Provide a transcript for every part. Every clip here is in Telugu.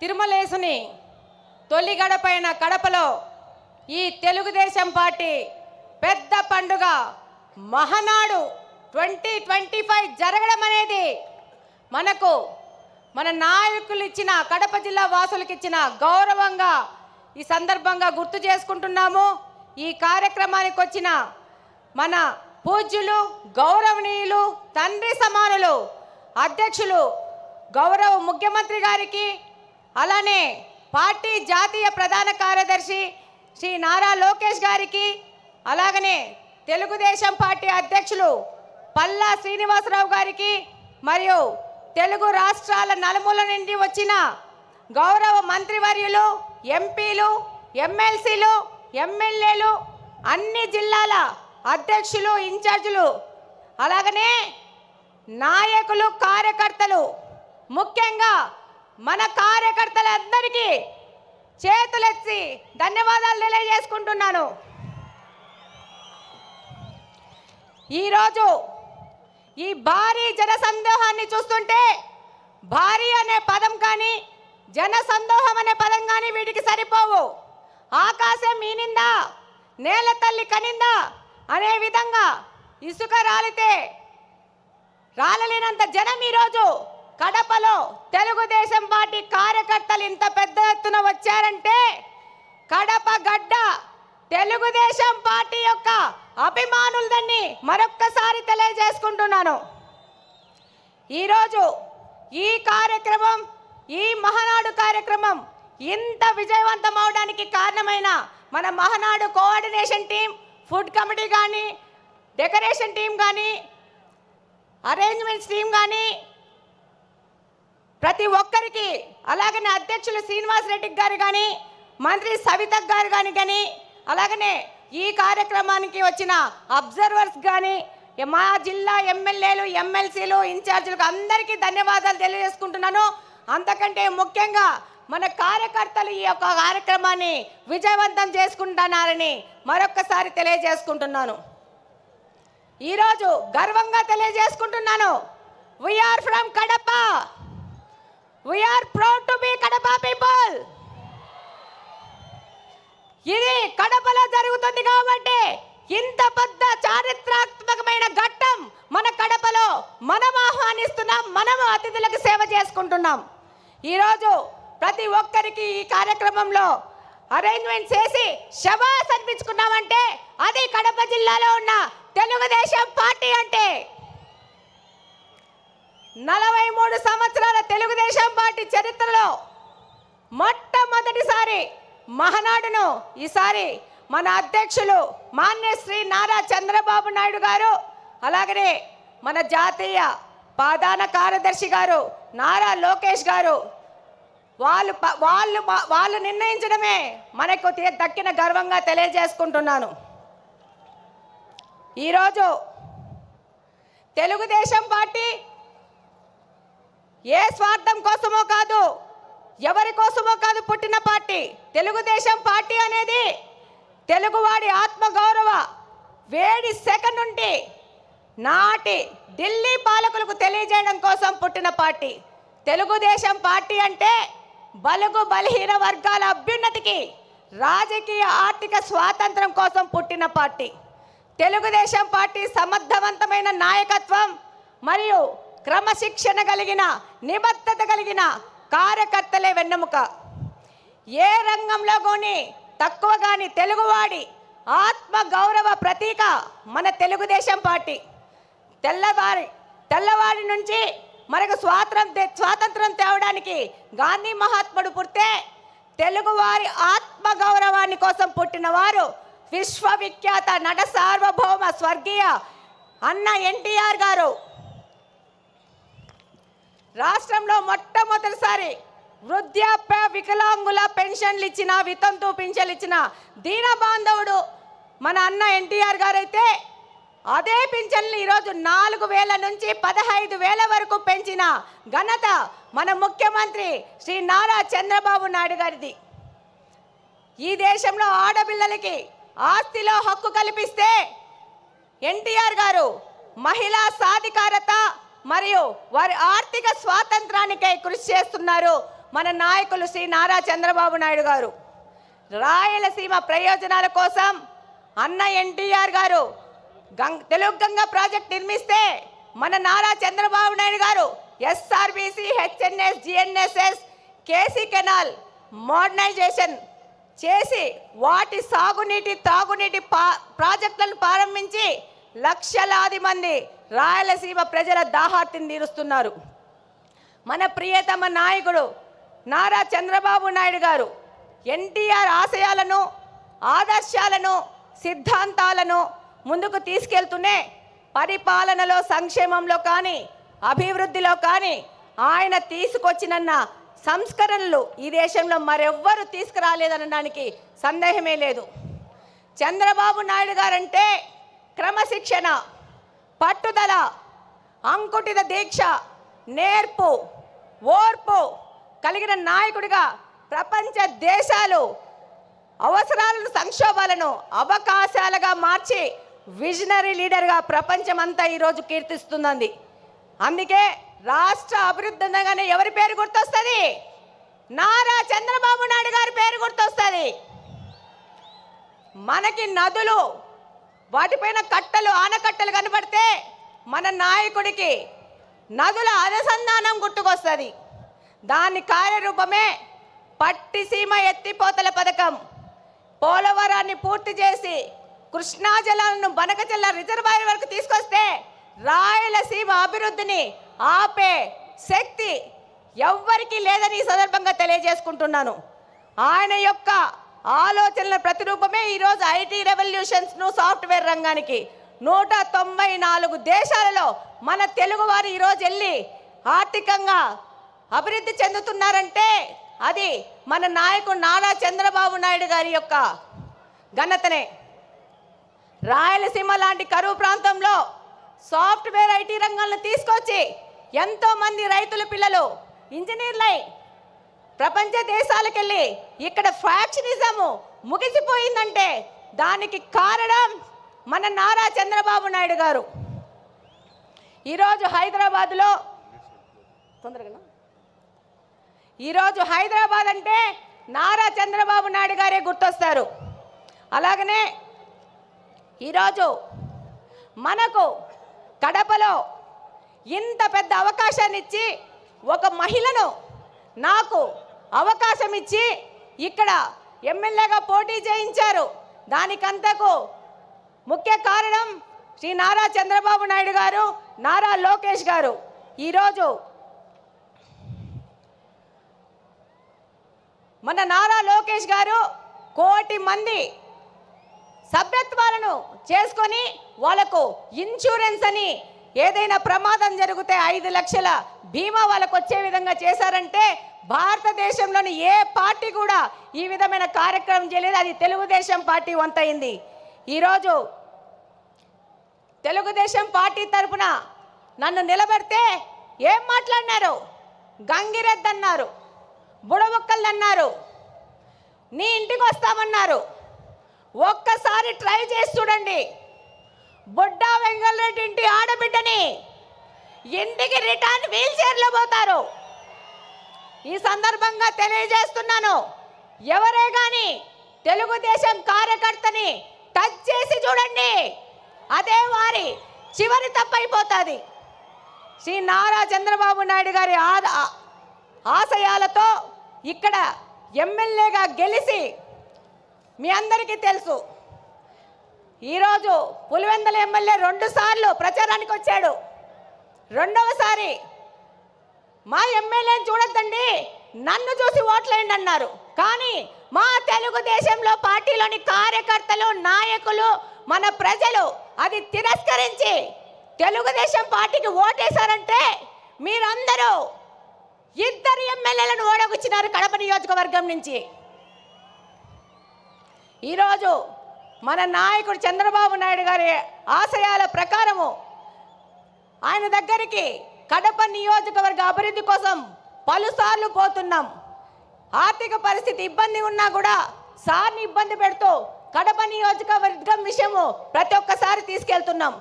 తిరుమలేసుని తొలి గడపైన కడపలో ఈ తెలుగుదేశం పార్టీ పెద్ద పండుగ మహానాడు 2025 జరగడం అనేది మనకు మన నాయకులు ఇచ్చిన కడప జిల్లా వాసులకు ఇచ్చిన గౌరవంగా ఈ సందర్భంగా గుర్తు చేసుకుంటున్నాము. ఈ కార్యక్రమానికి వచ్చిన మన పూజ్యులు గౌరవనీయులు తండ్రి సమానులు అధ్యక్షులు గౌరవ ముఖ్యమంత్రి గారికి, అలానే పార్టీ జాతీయ ప్రధాన కార్యదర్శి శ్రీ నారా లోకేష్ గారికి, అలాగనే తెలుగుదేశం పార్టీ అధ్యక్షులు పల్లా శ్రీనివాసరావు గారికి, మరియు తెలుగు రాష్ట్రాల నలుమూల నుండి వచ్చిన గౌరవ మంత్రివర్యులు, ఎంపీలు, ఎమ్మెల్సీలు, ఎమ్మెల్యేలు, అన్ని జిల్లాల అధ్యక్షులు, ఇన్ఛార్జీలు, అలాగనే నాయకులు, కార్యకర్తలు, ముఖ్యంగా మన కార్యకర్తలందరికీ చేతులెత్తి ధన్యవాదాలు తెలియజేసుకుంటున్నాను. ఈరోజు ఈ భారీ జనసందోహాన్ని చూస్తుంటే భారీ అనే పదం కానీ జనసందోహం అనే పదం కానీ వీటికి సరిపోవు. ఆకాశం ఈనిందా, నేల తల్లి కనిందా అనే విధంగా ఇసుక రాలితే రాలలేనంత జనం ఈరోజు కడపలో తెలుగుదేశం పార్టీ కార్యకర్తలు ఇంత పెద్ద ఎత్తున వచ్చారంటే కడప గడ్డ తెలుగుదేశం పార్టీ యొక్క అభిమానులదని మరొక్కసారి తెలియజేసుకుంటున్నాను. ఈరోజు ఈ కార్యక్రమం, ఈ మహానాడు కార్యక్రమం ఇంత విజయవంతం అవడానికి కారణమైన మన Mahanadu coordination team, food committee కానీ, డెకరేషన్ టీం కానీ, అరేంజ్మెంట్స్ టీం కానీ, ప్రతి ఒక్కరికి, అలాగనే అధ్యక్షులు శ్రీనివాస్ రెడ్డి గారు కానీ, మంత్రి సవిత గారు కానీ, అలాగనే ఈ కార్యక్రమానికి వచ్చిన అబ్జర్వర్స్ కానీ, మా జిల్లా ఎమ్మెల్యేలు, ఎమ్మెల్సీలు, ఇన్ఛార్జీలకు అందరికీ ధన్యవాదాలు తెలియజేసుకుంటున్నాను. అంతకంటే ముఖ్యంగా మన కార్యకర్తలు ఈ యొక్క కార్యక్రమాన్ని విజయవంతం చేసుకుంటున్నారని మరొక్కసారి తెలియజేసుకుంటున్నాను. ఈరోజు గర్వంగా తెలియజేసుకుంటున్నాను, we are from Kadapa, we are proud to be Kadapa people. ఇది కడపలో జరుగుతుంది కాబట్టి ఇంత పెద్ద చారిత్రాత్మకమైన ఘట్టం మన కడపలో మనం ఆహ్వానిస్తున్నాం, మనం అతిథులకు సేవ చేసుకుంటున్నాం. ఈరోజు ప్రతి ఒక్కరికి ఈ కార్యక్రమంలో అరేంజ్మెంట్ చేసి శభాస్ అనిపించుకున్నామంటే అది కడప జిల్లాలో ఉన్న తెలుగుదేశం పార్టీ అంటే. 43 సంవత్సరాల తెలుగుదేశం పార్టీ చరిత్రలో మొట్టమొదటిసారి మహానాడును ఈసారి మన అధ్యక్షులు మాన్య శ్రీ నారా చంద్రబాబు నాయుడు గారు, అలాగనే మన జాతీయ ప్రధాన కార్యదర్శి గారు నారా లోకేష్ గారు వాళ్ళు నిర్ణయించడమే మనకు దక్కిన గర్వంగా తెలియజేసుకుంటున్నాను. ఈరోజు తెలుగుదేశం పార్టీ ఏ స్వార్థం కోసమో కాదు, ఎవరి కోసమో కాదు పుట్టిన పార్టీ. తెలుగుదేశం పార్టీ అనేది తెలుగువాడి ఆత్మగౌరవ వేడి సెకండ్ నుండి నాటి ఢిల్లీ పాలకులకు తెలియజేయడం కోసం పుట్టిన పార్టీ. తెలుగుదేశం పార్టీ అంటే బలుగు బలహీన వర్గాల అభ్యున్నతికి, రాజకీయ ఆర్థిక స్వాతంత్రం కోసం పుట్టిన పార్టీ. తెలుగుదేశం పార్టీ సమర్థవంతమైన నాయకత్వం మరియు క్రమశిక్షణ కలిగిన, నిబద్ధత కలిగిన కార్యకర్తలే వెన్నెముక. ఏ రంగంలో కానీ తక్కువ కానీ తెలుగువాడి ఆత్మ గౌరవ ప్రతీక మన తెలుగుదేశం పార్టీ. తెల్లవాడి నుంచి మనకు స్వాతంత్రం తేవడానికి గాంధీ మహాత్ముడు పుడితే తెలుగువారి ఆత్మ గౌరవాన్ని కోసం పుట్టిన వారు విశ్వవిఖ్యాత నట సార్వభౌమ స్వర్గీయ అన్న ఎన్టీఆర్ గారు. రాష్ట్రంలో మొట్టమొదటిసారి వృద్ధాప్య వికలాంగుల పెన్షన్లు ఇచ్చిన, వితంతు పింఛన్లు ఇచ్చిన దీన బాంధవుడు మన అన్న ఎన్టీఆర్ గారు అయితే అదే పింఛన్లు ఈరోజు 4,000 నుంచి 15,000 వరకు పెంచిన ఘనత మన ముఖ్యమంత్రి శ్రీ నారా చంద్రబాబు నాయుడు గారిది. ఈ దేశంలో ఆడపిల్లలకి ఆస్తిలో హక్కు కల్పిస్తే ఎన్టీఆర్ గారు మహిళా సాధికారత మరియు వారి ఆర్థిక స్వాతంత్రానికై కృషి చేస్తున్నారు. మన నాయకులు శ్రీ నారా చంద్రబాబు నాయుడు గారు. రాయలసీమ ప్రయోజనాల కోసం అన్న ఎన్టీఆర్ గారు తెలుగు గంగ ప్రాజెక్ట్ నిర్మిస్తే మన Nara Chandrababu Naidu garu SRBC, HNS, GNSS, KC canal modernization చేసి వాటి సాగునీటి తాగునీటి ప్రాజెక్టులను ప్రారంభించి లక్షలాది మంది రాయలసీమ ప్రజల దాహార్తిని తీరుస్తున్నారు. మన ప్రియతమ నాయకుడు నారా చంద్రబాబు నాయుడు గారు ఎన్టీఆర్ ఆశయాలను, ఆదర్శాలను, సిద్ధాంతాలను ముందుకు తీసుకెళ్తూనే పరిపాలనలో, సంక్షేమంలో కానీ, అభివృద్ధిలో కానీ ఆయన తీసుకొచ్చినన్న సంస్కరణలు ఈ దేశంలో మరెవ్వరూ తీసుకురాలేదనడానికి సందేహమే లేదు. చంద్రబాబు నాయుడు గారంటే క్రమశిక్షణ, పట్టుదల, అంకుటిత దీక్ష, నేర్పు, ఓర్పు కలిగిన నాయకుడిగా ప్రపంచ దేశాలు అవసరాలను, సంక్షోభాలను అవకాశాలుగా మార్చి విజనరీ లీడర్గా ప్రపంచమంతా ఈరోజు కీర్తిస్తున్నది. అందుకే రాష్ట్ర అభివృద్ధి అనగానే ఎవరి పేరు గుర్తొస్తుంది? నారా చంద్రబాబు నాయుడు గారి పేరు గుర్తొస్తుంది. మనకి నదులు, వాటిపైన కట్టలు, ఆనకట్టలు కనబడితే మన నాయకుడికి నదుల అనుసంధానం గుర్తుకొస్తుంది. దాని కార్యరూపమే పట్టిసీమ ఎత్తిపోతల పథకం. పోలవరాన్ని పూర్తి చేసి కృష్ణా జలాలను బనకచెల్ల రిజర్వాయర్ వరకు తీసుకొస్తే రాయలసీమ అభివృద్ధిని ఆపే శక్తి ఎవ్వరికీ లేదని ఈ సందర్భంగా తెలియజేసుకుంటున్నాను. ఆయన యొక్క ఆలోచనల ప్రతిరూపమే ఈరోజు ఐటీ రెవల్యూషన్స్ను, సాఫ్ట్వేర్ రంగానికి 194 దేశాలలో మన తెలుగువారు ఈరోజు వెళ్ళి ఆర్థికంగా అభివృద్ధి చెందుతున్నారంటే అది మన నాయకుడు నారా చంద్రబాబు నాయుడు గారి యొక్క ఘనతనే. రాయలసీమ లాంటి కరువు ప్రాంతంలో సాఫ్ట్వేర్, ఐటీ రంగాలను తీసుకొచ్చి ఎంతోమంది రైతుల పిల్లలు ఇంజనీర్లై ప్రపంచ దేశాలకు వెళ్ళి ఇక్కడ ఫ్యాక్షనిజము ముగిసిపోయిందంటే దానికి కారణం మన నారా చంద్రబాబు నాయుడు గారు. ఈరోజు హైదరాబాద్లో ఈరోజు హైదరాబాద్ అంటే నారా చంద్రబాబు నాయుడు గారే గుర్తొస్తారు. అలాగనే ఈరోజు మనకు కడపలో ఇంత పెద్ద అవకాశాన్ని ఇచ్చి, ఒక మహిళను నాకు అవకాశం ఇచ్చి ఇక్కడ ఎమ్మెల్యేగా పోటీ చేయించారు. దానికంతకు ముఖ్య కారణం శ్రీ నారా చంద్రబాబు నాయుడు గారు, నారా లోకేష్ గారు. ఈరోజు మన నారా లోకేష్ గారు 1 కోటి మంది సభ్యత్వాలను చేసుకొని వాళ్ళకు ఇన్సూరెన్స్ అని ఏదైనా ప్రమాదం జరిగితే 5 లక్షల బీమా వాళ్ళకు వచ్చే విధంగా చేశారంటే భారతదేశంలోని ఏ పార్టీ కూడా ఈ విధమైన కార్యక్రమం చేయలేదు. అది తెలుగుదేశం పార్టీ వంతైంది. ఈరోజు తెలుగుదేశం పార్టీ తరఫున నన్ను నిలబెడితే ఏం మాట్లాడినారు? గంగిరెద్దు అన్నారు, బుడబుక్కలు అన్నారు, నీ ఇంటికి వస్తామన్నారు. ఒక్కసారి ట్రై చేసి చూడండి. బుడ్డా వెంగళరెడ్డి ఇంటి ఆడబిడ్డని ఇంటికి రిటర్న్ వీల్ చైర్లో పోతారు. ఈ సందర్భంగా తెలియజేస్తున్నాను, ఎవరే కానీ తెలుగుదేశం కార్యకర్తని టచ్ చేసి చూడండి, అదే వారి చివరి తప్పైపోతుంది. శ్రీ నారా చంద్రబాబు నాయుడు గారి ఆశయాలతో ఇక్కడ ఎమ్మెల్యేగా గెలిచి మీ అందరికీ తెలుసు. ఈరోజు పులివెందుల ఎమ్మెల్యే 2 సార్లు ప్రచారానికి వచ్చాడు. రెండవసారి మా ఎమ్మెల్యేని చూడొద్దండి, నన్ను చూసి ఓట్లేయండి అన్నారు. కానీ మా తెలుగుదేశంలో పార్టీలోని కార్యకర్తలు, నాయకులు, మన ప్రజలు అది తిరస్కరించి తెలుగుదేశం పార్టీకి ఓటేశారంటే మీరందరూ 2 ఎమ్మెల్యేలను ఓడగొచ్చినారు కడప నియోజకవర్గం నుంచి. ఈరోజు మన నాయకుడు చంద్రబాబు నాయుడు గారి ఆశయాల ప్రకారము ఆయన దగ్గరికి కడప నియోజకవర్గ అభివృద్ధి కోసం పలుసార్లు పోతున్నాం. ఆర్థిక పరిస్థితి ఇబ్బంది ఉన్నా కూడా సార్ని ఇబ్బంది పెడుతూ కడప నియోజకవర్గం విషయము ప్రతి ఒక్కసారి తీసుకెళ్తున్నాం.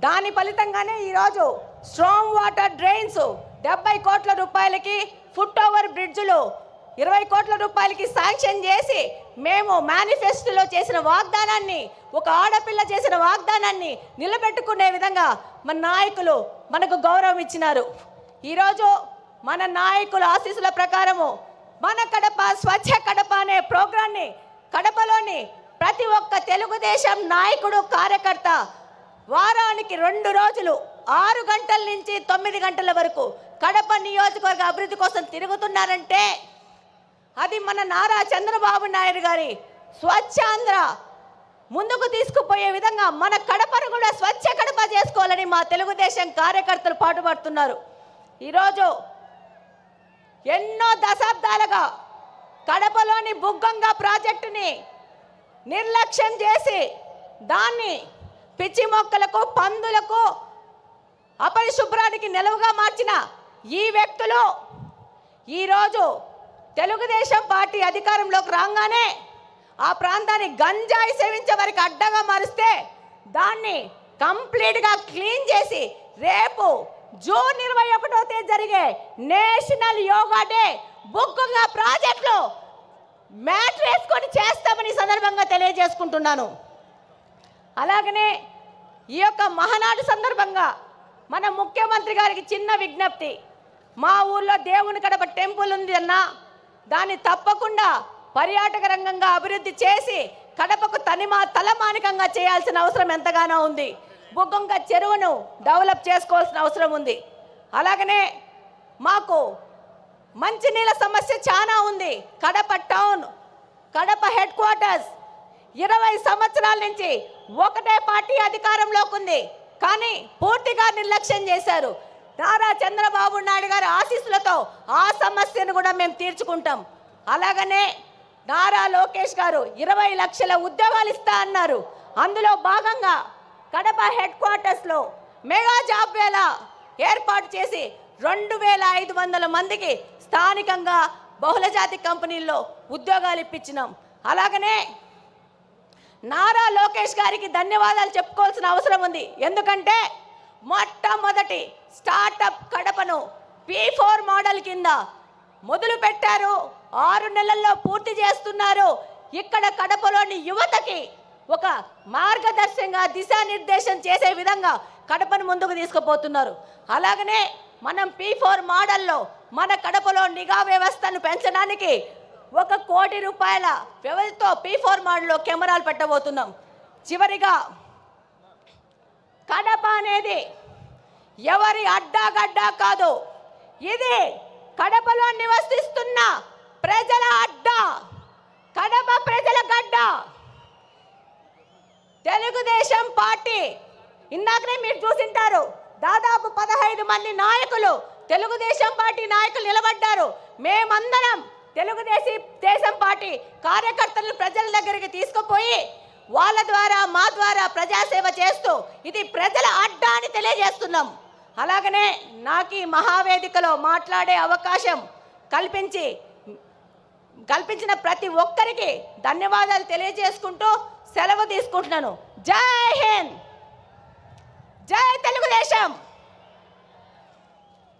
దాని ఫలితంగానే ఈరోజు స్ట్రాంగ్ వాటర్ డ్రైన్స్ 70 కోట్ల రూపాయలకి ఫుట్ ఓవర్ బ్రిడ్జ్లు 20 కోట్ల రూపాయలకి శాంక్షన్ చేసి మేము మేనిఫెస్టోలో చేసిన వాగ్దానాన్ని, ఒక ఆడపిల్ల చేసిన వాగ్దానాన్ని నిలబెట్టుకునే విధంగా మన నాయకులు మనకు గౌరవం ఇచ్చినారు. ఈరోజు మన నాయకుల ఆశీస్సుల ప్రకారము మన కడప స్వచ్ఛ కడప అనే ప్రోగ్రాన్ని కడపలోని ప్రతి ఒక్క తెలుగుదేశం నాయకుడు కార్యకర్త వారానికి 2 రోజులు 6 గంటల నుంచి 9 గంటల వరకు కడప నియోజకవర్గ అభివృద్ధి కోసం తిరుగుతున్నారంటే అది మన నారా చంద్రబాబు నాయుడు గారి స్వచ్ఛాంధ్ర ముందుకు తీసుకుపోయే విధంగా మన కడపను కూడా స్వచ్ఛ కడప చేసుకోవాలని మా తెలుగుదేశం కార్యకర్తలు పాటుపడుతున్నారు. ఈరోజు ఎన్నో దశాబ్దాలుగా కడపలోని బుగ్గంగా ప్రాజెక్టుని నిర్లక్ష్యం చేసి దాన్ని పిచ్చి మొక్కలకు, పందులకు, అపరిశుభ్రానికి నిలవుగా మార్చిన ఈ వ్యక్తులు ఈరోజు తెలుగుదేశం పార్టీ అధికారంలోకి రాగానే ఆ ప్రాంతాన్ని గంజాయి సేవించే వారికి అడ్డగా మారిస్తే దాన్ని కంప్లీట్గా క్లీన్ చేసి రేపు జూన్ 21వ తేదీ జరిగే నేషనల్ యోగా డే బుగ్గంగా ప్రాజెక్టులో మ్యాట్ వేసుకొని చేస్తామని సందర్భంగా తెలియజేసుకుంటున్నాను. అలాగనే ఈ యొక్క మహానాడు సందర్భంగా మన ముఖ్యమంత్రి గారికి చిన్న విజ్ఞప్తి. మా ఊర్లో దేవుని కడప టెంపుల్ ఉంది అన్న, దాన్ని తప్పకుండా పర్యాటక రంగంగా అభివృద్ధి చేసి కడపకు తలమానికంగా చేయాల్సిన అవసరం ఎంతగానో ఉంది. బుగ్గంగ చెరువును డెవలప్ చేసుకోవాల్సిన అవసరం ఉంది. అలాగనే మాకు మంచినీళ్ళ సమస్య చాలా ఉంది. Kadapa town, Kadapa head quarters 20 సంవత్సరాల నుంచి ఒకటే పార్టీ అధికారంలోకి ఉంది, కానీ పూర్తిగా నిర్లక్ష్యం చేశారు. నారా చంద్రబాబు నాయుడు గారి ఆశీస్సులతో ఆ సమస్యను కూడా మేము తీర్చుకుంటాం. అలాగనే నారా లోకేష్ గారు 20 లక్షల ఉద్యోగాలు ఇస్తా అన్నారు. అందులో భాగంగా కడప హెడ్ క్వార్టర్స్లో మెగా జాబ్ వేళ ఏర్పాటు చేసి 2500 మందికి స్థానికంగా బహుళజాతి కంపెనీల్లో ఉద్యోగాలు ఇప్పించినాం. అలాగనే నారా లోకేష్ గారికి ధన్యవాదాలు చెప్పుకోవాల్సిన అవసరం ఉంది. ఎందుకంటే మొట్టమొదటి స్టార్టప్ కడపను P4 మోడల్ కింద మొదలు పెట్టారు. 6 నెలల్లో పూర్తి చేస్తున్నారు. ఇక్కడ కడపలోని యువతకి ఒక మార్గదర్శకంగా దిశానిర్దేశం చేసే విధంగా కడపను ముందుకు తీసుకుపోతున్నారు. అలాగనే మనం P4 మోడల్లో మన కడపలో నిఘా వ్యవస్థను పెంచడానికి 1 కోటి రూపాయల వ్యవధితో P4 మోడల్లో కెమెరాలు పెట్టబోతున్నాం. చివరిగా కడప అనేది ఎవరి అడ్డాగడ్డా కాదు, ఇది కడపలో నివసిస్తున్న ప్రజల అడ్డా, కడప ప్రజల గడ్డ. తెలుగుదేశం పార్టీ ఇందాకనే మీరు చూసింటారు, దాదాపు 15 మంది నాయకులు తెలుగుదేశం పార్టీ నాయకులు నిలబడ్డారు. మేమందరం తెలుగుదేశం పార్టీ కార్యకర్తలను ప్రజల దగ్గరికి తీసుకుపోయి వాళ్ళ ద్వారా మా ద్వారా ప్రజాసేవ చేస్తూ ఇది ప్రజల అడ్డా అని తెలియజేస్తున్నాం. అలాగనే నాకు ఈ మహావేదికలో మాట్లాడే అవకాశం కల్పించిన ప్రతి ఒక్కరికి ధన్యవాదాలు తెలియజేసుకుంటూ సెలవు తీసుకుంటున్నాను. జై హింద్, జై తెలుగుదేశం.